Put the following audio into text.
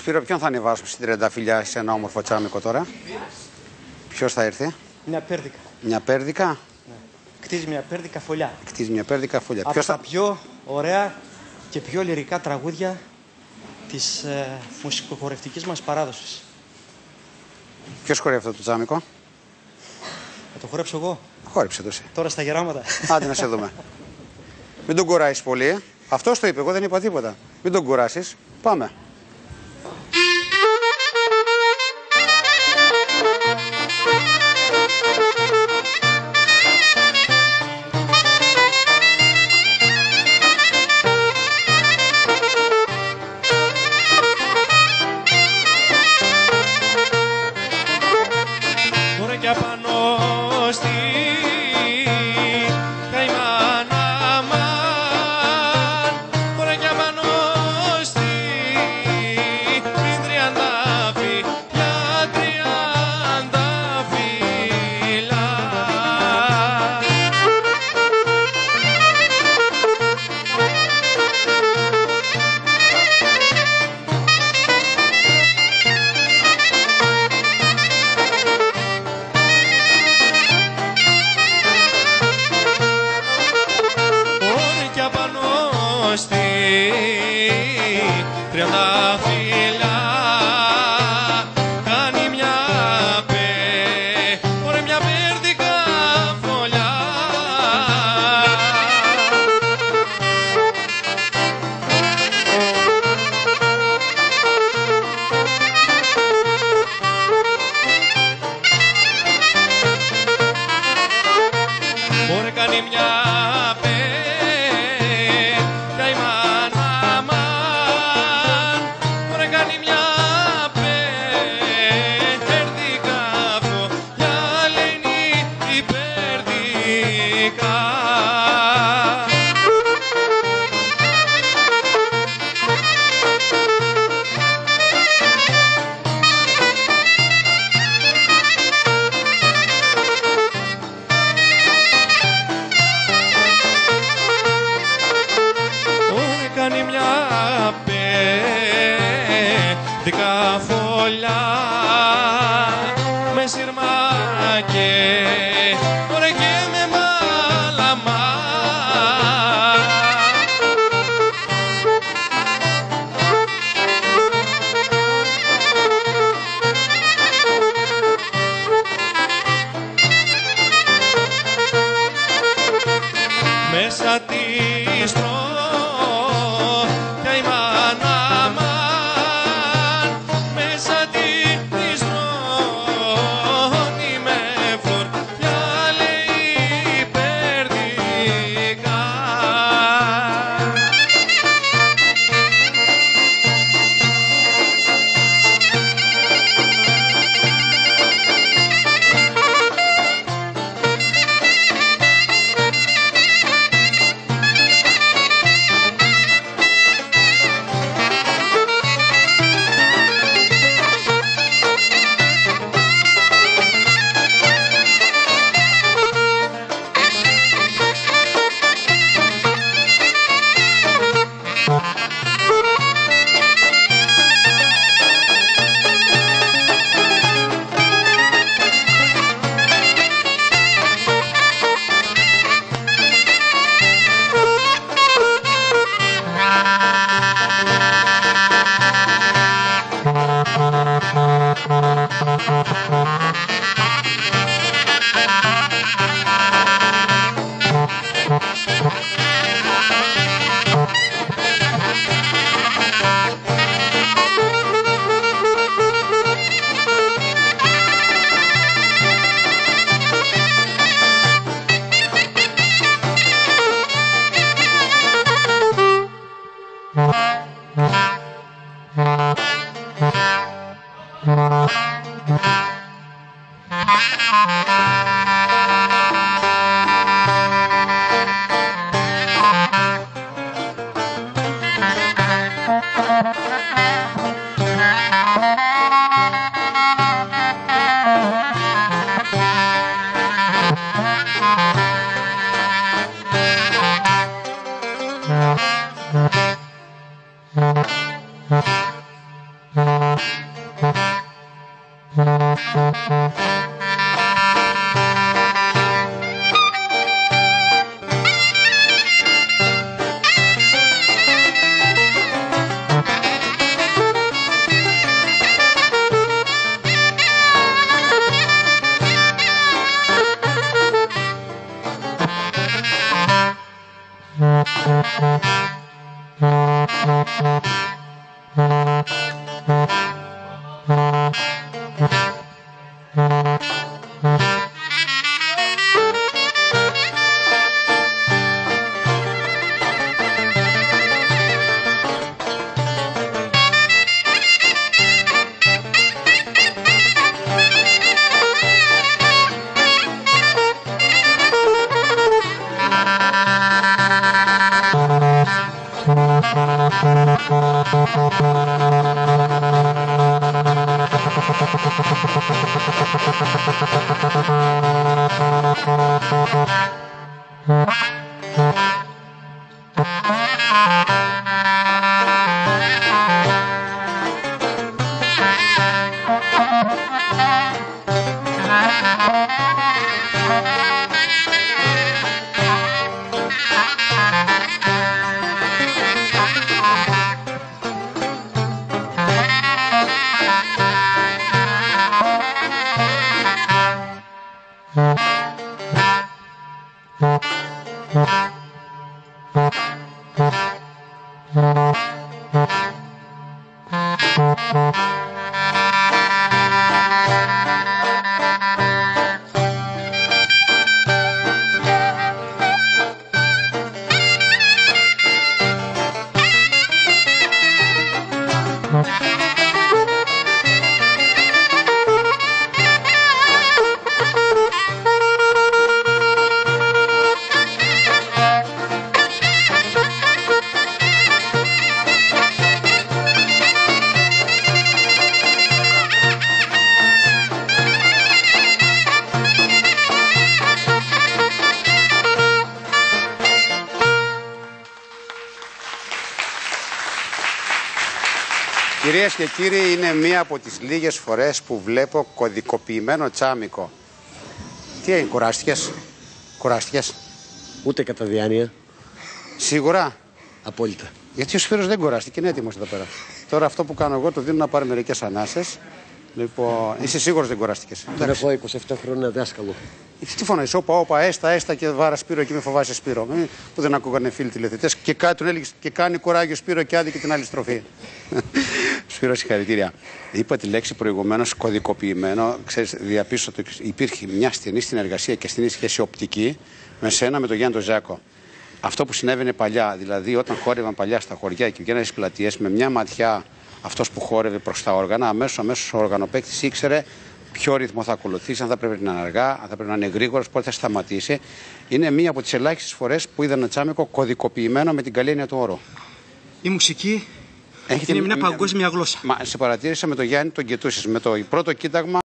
Σπύρο, ποιον θα ανεβάσουμε στην Τριανταφυλλιά σε ένα όμορφο τσάμικο τώρα? Ποιος θα έρθει? Μια πέρδικα. Μια πέρδικα. Ναι. Κτίζει μια πέρδικα φωλιά. Κτίζει μια πέρδικα φωλιά. Από τα πιο ωραία και πιο λυρικά τραγούδια της μουσικοχορευτικής μας παράδοσης. Ποιος χορεύει αυτό το τσάμικο? Θα το χορέψω εγώ. Χόρεψε το εσύ. Τώρα στα γεράματα. Άντε να σε δούμε. Μην τον κουράσεις πολύ. Αυτός το είπε, εγώ δεν είπα τίποτα. Μην τον κουράσεις. Πάμε. Mm-hmm. Κυρίες και κύριοι, είναι μία από τις λίγες φορές που βλέπω κωδικοποιημένο τσάμικο. Τι έγινε, κουράστηκες? Κουράστηκες? Ούτε κατά διάνοια. Σίγουρα? Απόλυτα. Γιατί ο Σπύρος δεν κουράστηκε, είναι έτοιμος εδώ πέρα. Τώρα αυτό που κάνω εγώ το δίνω να πάρει μερικές ανάσες. Λοιπόν, είσαι σίγουρος δεν κουράστηκες? Δεν έχω 27 χρόνια δάσκαλο. Τι φωνάζεις, όπα, έστα και βάρα Σπύρο και με φοβάσαι Σπύρο. Που δεν ακούγανε φίλοι τηλεθετές και κάτι τον έλεγε και κάνει κουράγιο Σπύρο και άδικε την άλλη στροφή. Σπύρο, συγχαρητήρια. Είπα τη λέξη προηγουμένως κωδικοποιημένο. Ξέρεις, διαπίστωσα ότι υπήρχε μια στενή συνεργασία και στενή σχέση οπτική με σένα, με τον Γιάννη τον Ζάκο. Αυτό που συνέβαινε παλιά, δηλαδή όταν χόρευαν παλιά στα χωριά και βγαίνανε στις πλατείες, με μια ματιά αυτός που χόρευε προς τα όργανα, αμέσως ο οργανοπαίκτης ήξερε ποιο ρυθμό θα ακολουθήσει, αν θα πρέπει να είναι αργά, αν θα πρέπει να είναι γρήγορος, πότε θα σταματήσει. Είναι μία από τις ελάχιστες φορές που είδα ένα τσάμικο κωδικοποιημένο με την καλή έννοια του όρου. Η μουσική είναι μια παγκόσμια γλώσσα. Σε παρατήρησα με τον Γιάννη, τον κοιτούσες. Με το πρώτο κοίταγμα